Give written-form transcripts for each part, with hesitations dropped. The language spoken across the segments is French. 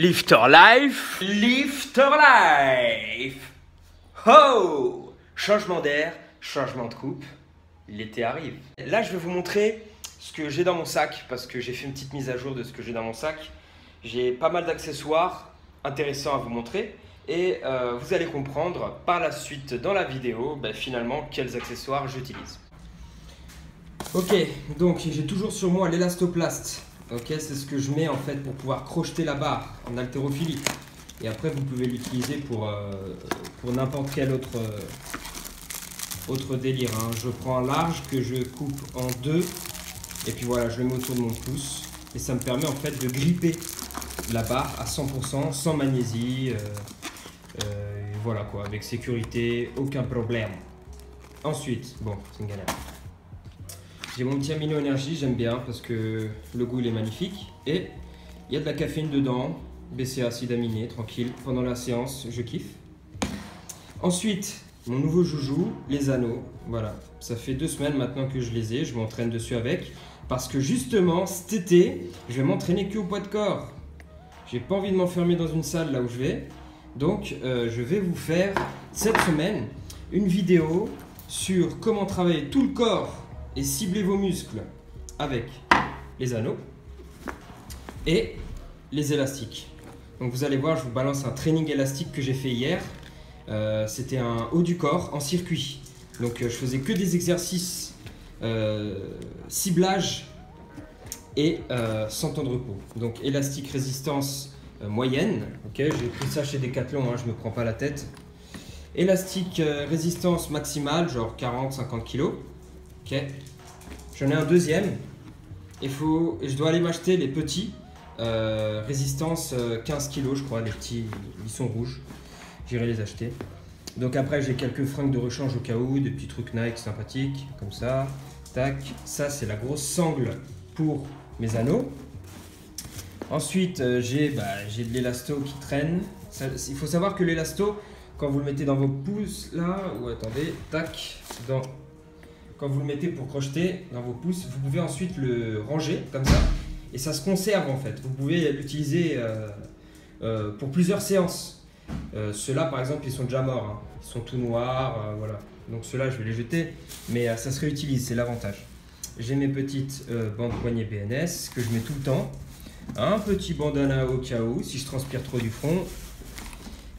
Lifter Life, Lifter Life. Oh! Changement d'air, changement de coupe, l'été arrive. Là, je vais vous montrer ce que j'ai dans mon sac parce que j'ai fait une petite mise à jour de ce que j'ai dans mon sac. J'ai pas mal d'accessoires intéressants à vous montrer et vous allez comprendre par la suite dans la vidéo finalement quels accessoires j'utilise. Ok, donc j'ai toujours sur moi l'élastoplast. Ok, c'est ce que je mets en fait pour pouvoir crocheter la barre en haltérophilie. Et après, vous pouvez l'utiliser pour n'importe quel autre délire. Hein. Je prends un large que je coupe en deux. Et puis voilà, je le mets autour de mon pouce. Et ça me permet en fait de gripper la barre à 100%, sans magnésie. Voilà quoi, avec sécurité, aucun problème. Ensuite, bon, c'est une galère. J'ai mon petit Amino Énergie, j'aime bien parce que le goût il est magnifique. Et il y a de la caféine dedans, BCA, acide aminé, tranquille. Pendant la séance, je kiffe. Ensuite, mon nouveau joujou, les anneaux. Voilà, ça fait 2 semaines maintenant que je les ai, je m'entraîne dessus avec. Parce que justement, cet été, je vais m'entraîner que au poids de corps. J'ai pas envie de m'enfermer dans une salle là où je vais. Donc, je vais vous faire cette semaine une vidéo sur comment travailler tout le corps et cibler vos muscles avec les anneaux et les élastiques. Donc vous allez voir, je vous balance un training élastique que j'ai fait hier. C'était un haut du corps en circuit. Donc je faisais que des exercices ciblage et sans temps de repos. Donc élastique résistance moyenne. Ok, j'ai pris ça chez Decathlon, hein, je me prends pas la tête. Élastique résistance maximale, genre 40-50 kg. Ok, j'en ai un deuxième. Je dois aller m'acheter les petits. Résistance 15 kg, je crois. Les petits, ils sont rouges. J'irai les acheter. Donc après, j'ai quelques fringues de rechange au cas où, des petits trucs Nike sympathiques, comme ça. Tac. Ça, c'est la grosse sangle pour mes anneaux. Ensuite, j'ai de l'élasto qui traîne. Il faut savoir que l'élasto, quand vous le mettez dans vos pouces, là, ou attendez, tac, quand vous le mettez pour crocheter dans vos pouces, vous pouvez ensuite le ranger comme ça et ça se conserve en fait. Vous pouvez l'utiliser pour plusieurs séances. Ceux-là par exemple, ils sont déjà morts, hein. Ils sont tout noirs, voilà. Donc ceux-là, je vais les jeter, mais ça se réutilise, c'est l'avantage. J'ai mes petites bandes poignées BNS que je mets tout le temps. Un petit bandana au cas où, si je transpire trop du front.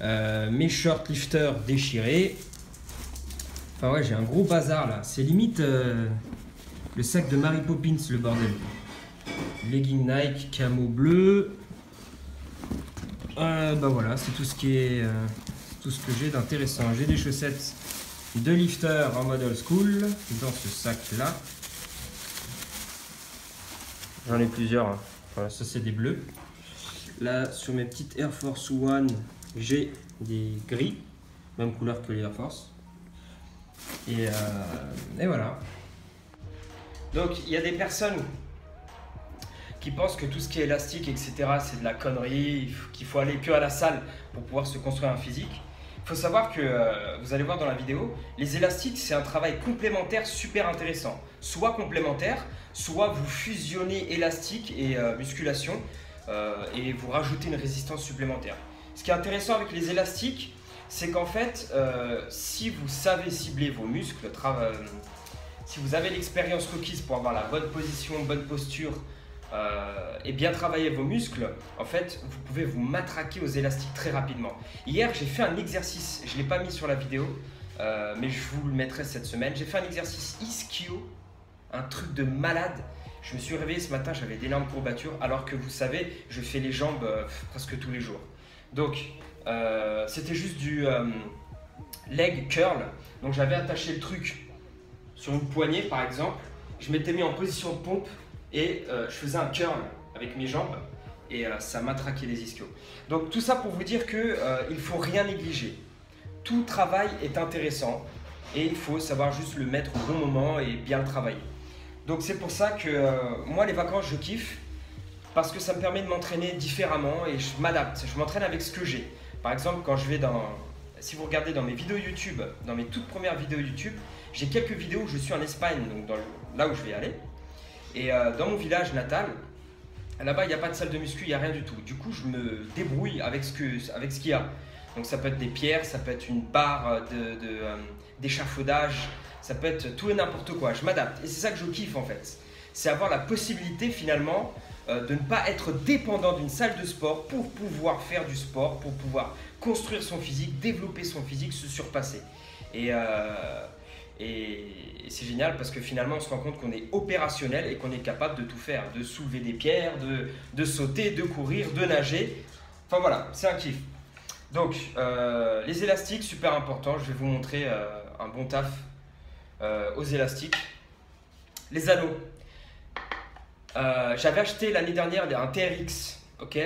Mes short lifters déchirés. Enfin ouais, j'ai un gros bazar là. C'est limite le sac de Mary Poppins, le bordel. Legging Nike, camo bleu. Voilà, c'est tout ce qui est tout ce que j'ai d'intéressant. J'ai des chaussettes de lifter en mode old school dans ce sac là. J'en ai plusieurs. Hein. Voilà, ça c'est des bleus. Là sur mes petites Air Force One, j'ai des gris, même couleur que les Air Force. Et voilà. Donc il y a des personnes qui pensent que tout ce qui est élastique, etc., c'est de la connerie, qu'il faut aller que à la salle pour pouvoir se construire un physique. Il faut savoir que, vous allez voir dans la vidéo, les élastiques, c'est un travail complémentaire super intéressant. Soit complémentaire, soit vous fusionnez élastique et musculation et vous rajoutez une résistance supplémentaire. Ce qui est intéressant avec les élastiques, c'est qu'en fait, si vous savez cibler vos muscles, si vous avez l'expérience requise pour avoir la bonne position, bonne posture et bien travailler vos muscles, en fait, vous pouvez vous matraquer aux élastiques très rapidement. Hier, j'ai fait un exercice, je ne l'ai pas mis sur la vidéo, mais je vous le mettrai cette semaine. J'ai fait un exercice ischio, un truc de malade. Je me suis réveillé ce matin, j'avais d'énormes courbatures, alors que vous savez, je fais les jambes presque tous les jours. Donc, c'était juste du leg curl. Donc j'avais attaché le truc sur une poignée par exemple. Je m'étais mis en position de pompe et je faisais un curl avec mes jambes et ça matraquait les ischios. Donc tout ça pour vous dire que il ne faut rien négliger. Tout travail est intéressant et il faut savoir juste le mettre au bon moment et bien le travailler. Donc c'est pour ça que moi les vacances je kiffe parce que ça me permet de m'entraîner différemment et je m'adapte. Je m'entraîne avec ce que j'ai. Par exemple, quand je vais si vous regardez dans mes vidéos YouTube, dans mes toutes premières vidéos YouTube, j'ai quelques vidéos où je suis en Espagne, donc là où je vais aller. Et dans mon village natal, Là-bas, il n'y a pas de salle de muscu, il n'y a rien du tout. Du coup, je me débrouille avec ce qu'il y a. Donc ça peut être des pierres, ça peut être une barre d'échafaudage, ça peut être tout et n'importe quoi. Je m'adapte. Et c'est ça que je kiffe en fait. C'est avoir la possibilité finalement de ne pas être dépendant d'une salle de sport pour pouvoir faire du sport, pour pouvoir construire son physique, développer son physique, se surpasser. Et c'est génial parce que finalement on se rend compte qu'on est opérationnel et qu'on est capable de tout faire, de soulever des pierres, de sauter, de courir, de nager. Enfin voilà, c'est un kiff. Donc les élastiques, super important, je vais vous montrer un bon taf aux élastiques. Les anneaux. J'avais acheté l'année dernière un TRX, ok.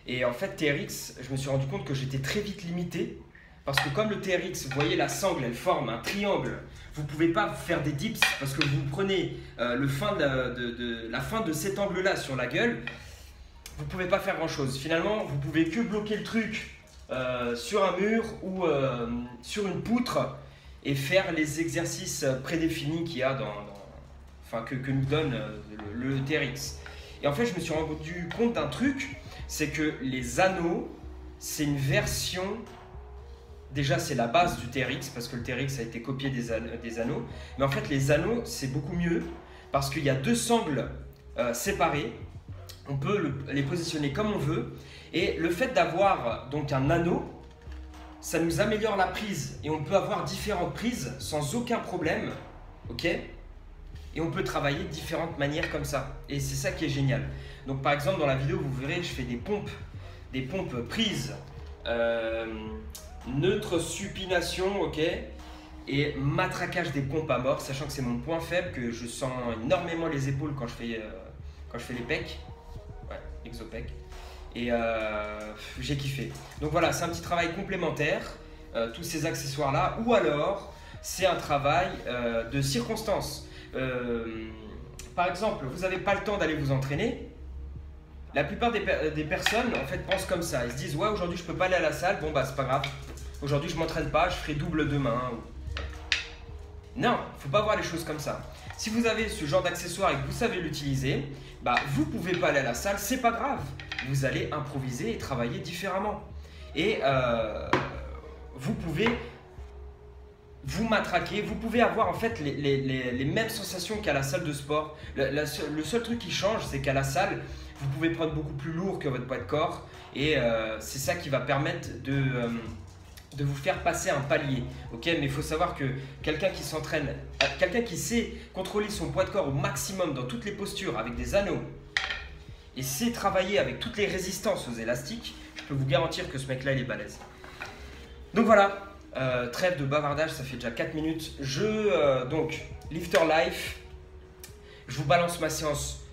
Et en fait TRX, je me suis rendu compte que j'étais très vite limité. Parce que comme le TRX, vous voyez la sangle, elle forme un triangle. Vous ne pouvez pas faire des dips parce que vous prenez la fin de cet angle-là sur la gueule. Vous ne pouvez pas faire grand-chose. Finalement, vous ne pouvez que bloquer le truc sur un mur ou sur une poutre et faire les exercices prédéfinis qu'il y a que nous donne le TRX. Et en fait, je me suis rendu compte d'un truc, c'est que les anneaux, c'est une version... Déjà, c'est la base du TRX parce que le TRX a été copié des anneaux. Mais en fait, les anneaux, c'est beaucoup mieux parce qu'il y a deux sangles séparés. On peut les positionner comme on veut. Et le fait d'avoir donc un anneau, ça nous améliore la prise. Et on peut avoir différentes prises sans aucun problème. Ok ? Et on peut travailler de différentes manières comme ça. Et c'est ça qui est génial. Donc par exemple, dans la vidéo, vous verrez, je fais des pompes prises. Neutre supination, ok, et matraquage des pompes à mort, sachant que c'est mon point faible, que je sens énormément les épaules quand je fais les pecs, ouais, exo-pecs, et j'ai kiffé. Donc voilà, c'est un petit travail complémentaire, tous ces accessoires là, ou alors c'est un travail de circonstance. Par exemple, vous n'avez pas le temps d'aller vous entraîner. La plupart des personnes en fait pensent comme ça. Ils se disent ouais, aujourd'hui je peux pas aller à la salle, bon bah c'est pas grave. Aujourd'hui je m'entraîne pas, je ferai double demain. Non, faut pas voir les choses comme ça. Si vous avez ce genre d'accessoire et que vous savez l'utiliser, bah vous pouvez pas aller à la salle, c'est pas grave. Vous allez improviser et travailler différemment. Et vous pouvez vous matraquer, vous pouvez avoir en fait les mêmes sensations qu'à la salle de sport. Le seul truc qui change, c'est qu'à la salle, vous pouvez prendre beaucoup plus lourd que votre poids de corps et c'est ça qui va permettre de vous faire passer un palier. Okay, mais il faut savoir que quelqu'un qui s'entraîne, quelqu'un qui sait contrôler son poids de corps au maximum dans toutes les postures avec des anneaux et sait travailler avec toutes les résistances aux élastiques, je peux vous garantir que ce mec-là, il est balèze. Donc voilà, trêve de bavardage, ça fait déjà 4 minutes. Donc, Lifter Life, je vous balance ma séance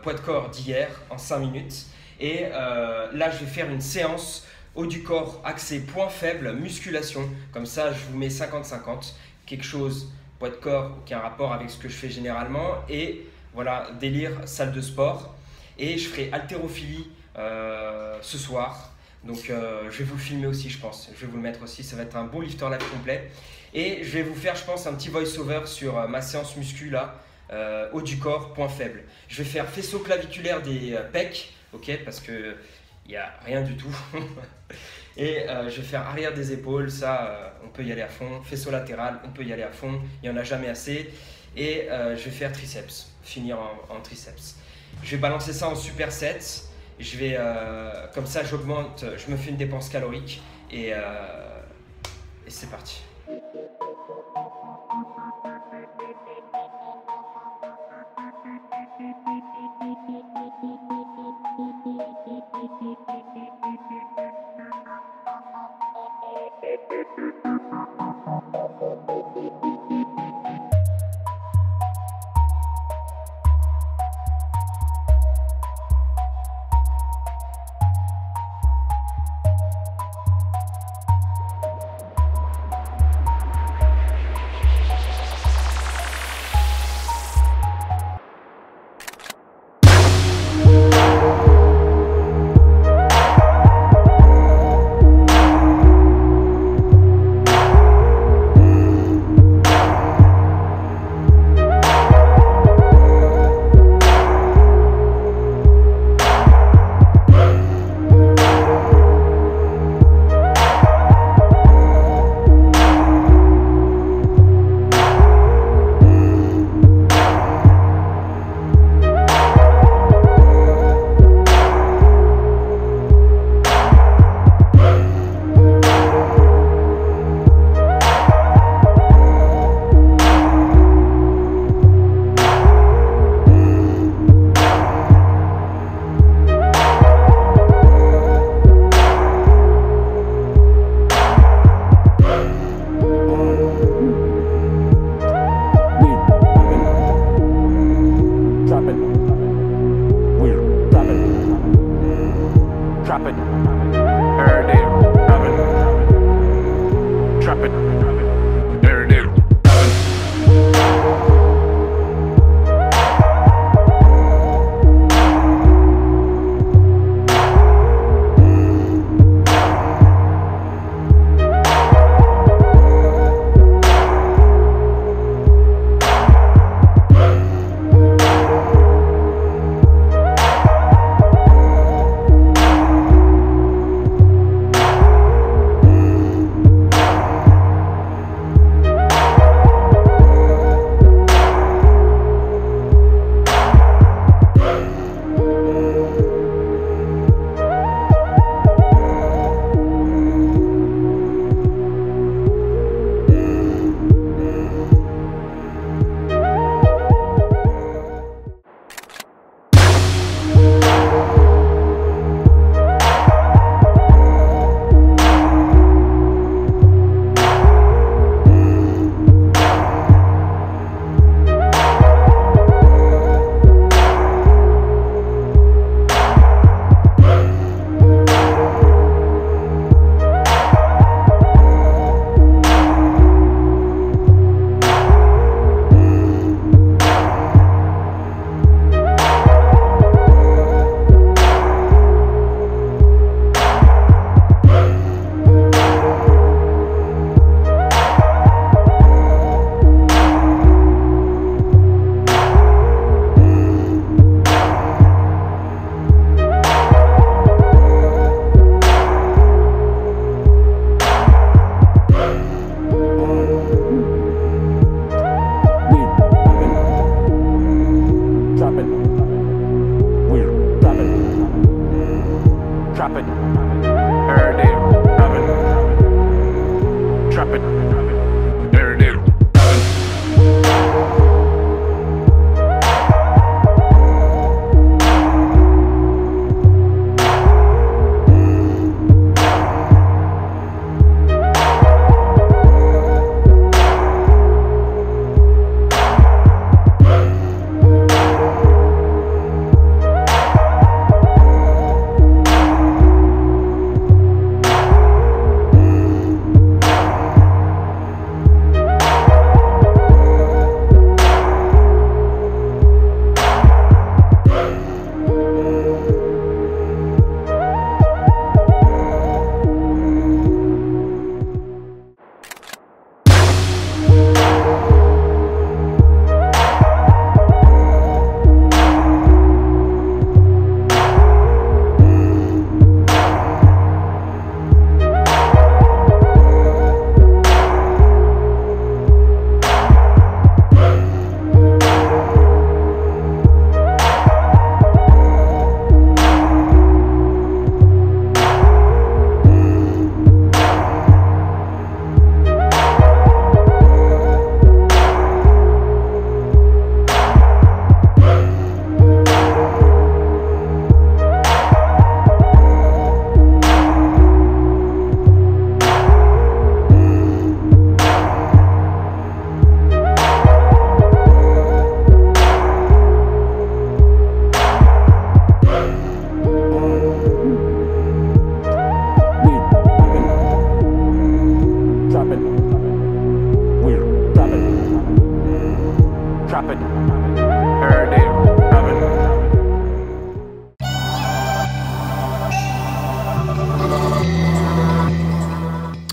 poids de corps d'hier en 5 minutes et là je vais faire une séance haut du corps axé point faible musculation, comme ça je vous mets 50-50, quelque chose poids de corps qui a un rapport avec ce que je fais généralement et voilà, délire salle de sport. Et je ferai haltérophilie ce soir, donc je vais vous le filmer aussi, je pense, je vais vous le mettre aussi, ça va être un bon Lifter Life complet et je vais vous faire, je pense, un petit voice over sur ma séance muscu là. Haut du corps, point faible. Je vais faire faisceau claviculaire des pecs, ok, parce que il n'y a rien du tout. Et je vais faire arrière des épaules, ça on peut y aller à fond. Faisceau latéral, on peut y aller à fond, il n'y en a jamais assez. Et je vais faire triceps, finir en triceps. Je vais balancer ça en supersets. Je vais, comme ça j'augmente, je me fais une dépense calorique et c'est parti.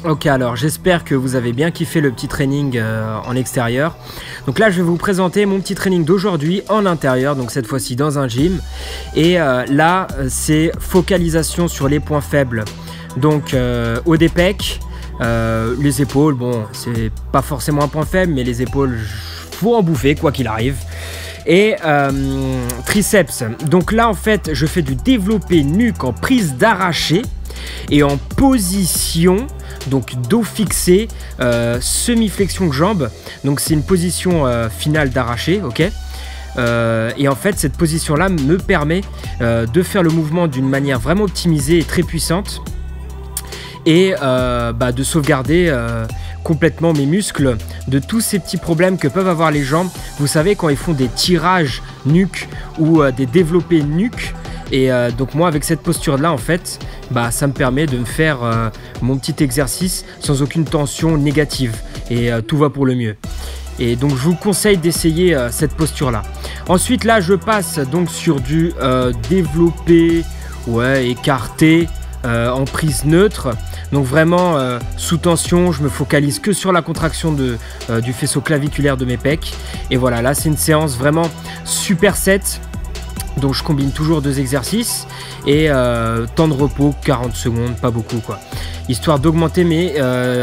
Ok, alors j'espère que vous avez bien kiffé le petit training en extérieur. Donc là je vais vous présenter mon petit training d'aujourd'hui en intérieur, donc cette fois-ci dans un gym. Et là c'est focalisation sur les points faibles. Donc haut des pecs, les épaules, bon c'est pas forcément un point faible, mais les épaules faut en bouffer quoi qu'il arrive. Et triceps, donc là en fait je fais du développé nuque en prise d'arraché et en position, donc dos fixé, semi-flexion de jambe, donc c'est une position finale d'arraché, ok. Et en fait cette position là me permet de faire le mouvement d'une manière vraiment optimisée et très puissante et de sauvegarder complètement mes muscles de tous ces petits problèmes que peuvent avoir les gens. Vous savez, quand ils font des tirages nuque ou des développés nuque, Et donc moi avec cette posture là en fait, bah, ça me permet de me faire mon petit exercice sans aucune tension négative et tout va pour le mieux. Et donc je vous conseille d'essayer cette posture là. Ensuite là je passe donc sur du développé, ouais, écarté en prise neutre. Donc vraiment sous tension, je me focalise que sur la contraction du faisceau claviculaire de mes pecs. Et voilà, là c'est une séance vraiment superset. Donc je combine toujours 2 exercices et temps de repos 40 secondes, pas beaucoup quoi. Histoire d'augmenter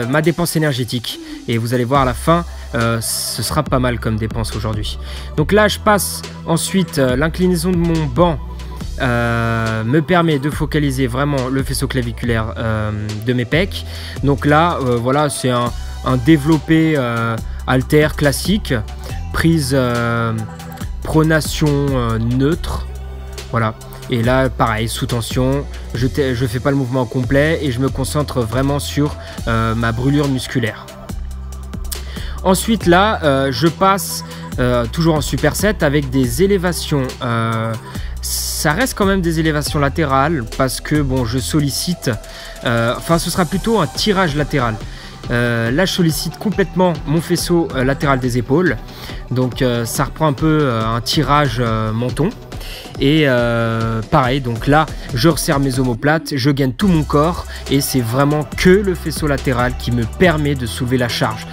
ma dépense énergétique. Et vous allez voir à la fin, ce sera pas mal comme dépense aujourd'hui. Donc là je passe ensuite l'inclinaison de mon banc. Me permet de focaliser vraiment le faisceau claviculaire de mes pecs. Donc là voilà, c'est un développé halter classique, prise pronation neutre, voilà. Et là pareil, sous tension, je fais pas le mouvement complet et je me concentre vraiment sur ma brûlure musculaire. Ensuite là je passe toujours en superset avec des élévations. Ça reste quand même des élévations latérales parce que bon, je sollicite, enfin ce sera plutôt un tirage latéral. Là je sollicite complètement mon faisceau latéral des épaules, donc ça reprend un peu un tirage menton. Et pareil, donc là je resserre mes omoplates, je gaine tout mon corps et c'est vraiment que le faisceau latéral qui me permet de soulever la charge.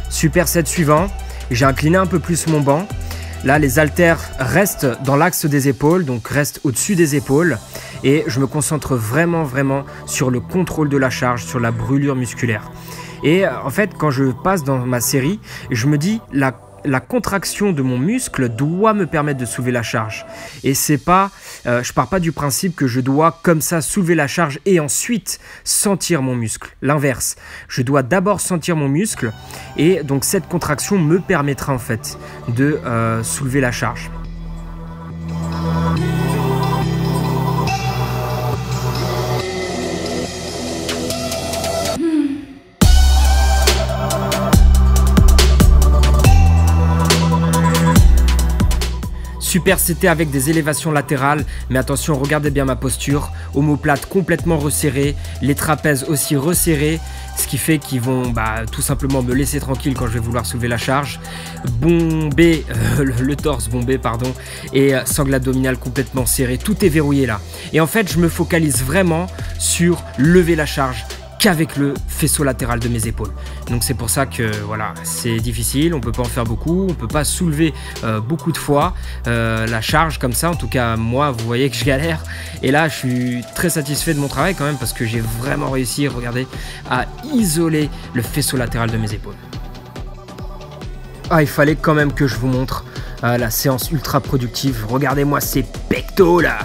Superset suivant, j'ai incliné un peu plus mon banc. Là, les haltères restent dans l'axe des épaules, donc restent au-dessus des épaules. Et je me concentre vraiment sur le contrôle de la charge, sur la brûlure musculaire. Et en fait, quand je passe dans ma série, je me dis la contraction de mon muscle doit me permettre de soulever la charge. Et c'est pas, je pars pas du principe que je dois comme ça soulever la charge et ensuite sentir mon muscle. L'inverse, je dois d'abord sentir mon muscle et donc cette contraction me permettra en fait de soulever la charge. Superseté avec des élévations latérales, mais attention, regardez bien ma posture, omoplate complètement resserrée, les trapèzes aussi resserrés, ce qui fait qu'ils vont tout simplement me laisser tranquille quand je vais vouloir soulever la charge. Bombé, le torse bombé, pardon, et sangle abdominale complètement serré, tout est verrouillé là. Et en fait, je me focalise vraiment sur lever la charge qu'avec le faisceau latéral de mes épaules. Donc c'est pour ça que voilà, c'est difficile, on peut pas en faire beaucoup, on peut pas soulever beaucoup de fois la charge comme ça. En tout cas moi, vous voyez que je galère et là je suis très satisfait de mon travail quand même parce que j'ai vraiment réussi, regardez, à isoler le faisceau latéral de mes épaules. Ah, il fallait quand même que je vous montre la séance ultra productive. Regardez-moi ces pectos là.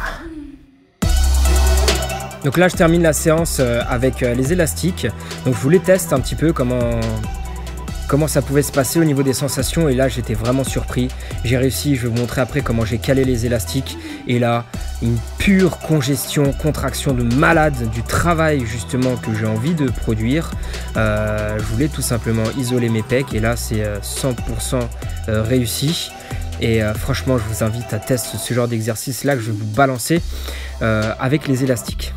Donc là je termine la séance avec les élastiques. Donc je vous les teste un petit peu comment ça pouvait se passer au niveau des sensations et là j'étais vraiment surpris. J'ai réussi, je vais vous montrer après comment j'ai calé les élastiques et là une pure congestion, contraction de malade du travail justement que j'ai envie de produire. Je voulais tout simplement isoler mes pecs et là c'est 100% réussi. Et franchement je vous invite à tester ce genre d'exercice là que je vais vous balancer avec les élastiques.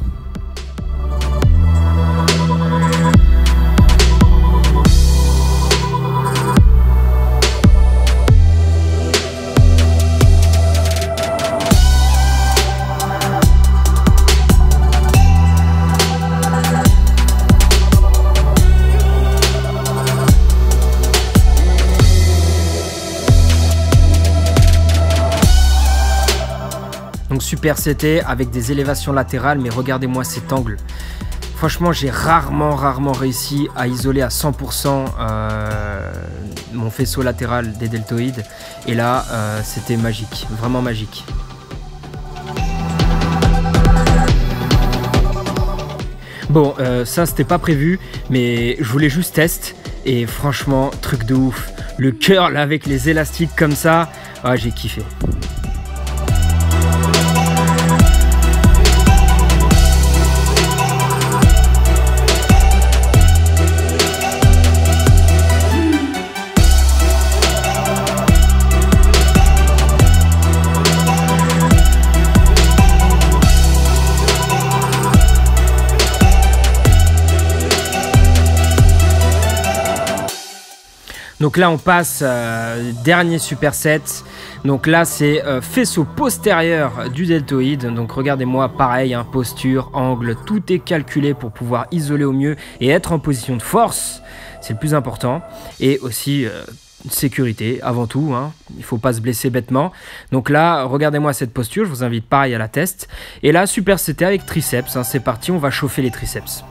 Donc superseté avec des élévations latérales, mais regardez-moi cet angle. Franchement, j'ai rarement réussi à isoler à 100% mon faisceau latéral des deltoïdes. Et là, c'était magique, vraiment magique. Bon, ça c'était pas prévu, mais je voulais juste tester. Et franchement, truc de ouf. Le curl avec les élastiques comme ça, ah, j'ai kiffé. Donc là on passe dernier superset. Donc là c'est faisceau postérieur du deltoïde. Donc regardez-moi, pareil, hein, posture, angle, tout est calculé pour pouvoir isoler au mieux et être en position de force. C'est le plus important. Et aussi sécurité avant tout, hein. Il ne faut pas se blesser bêtement. Donc là, regardez-moi cette posture, je vous invite pareil à la test. Et là, superseté avec triceps, hein. C'est parti, on va chauffer les triceps.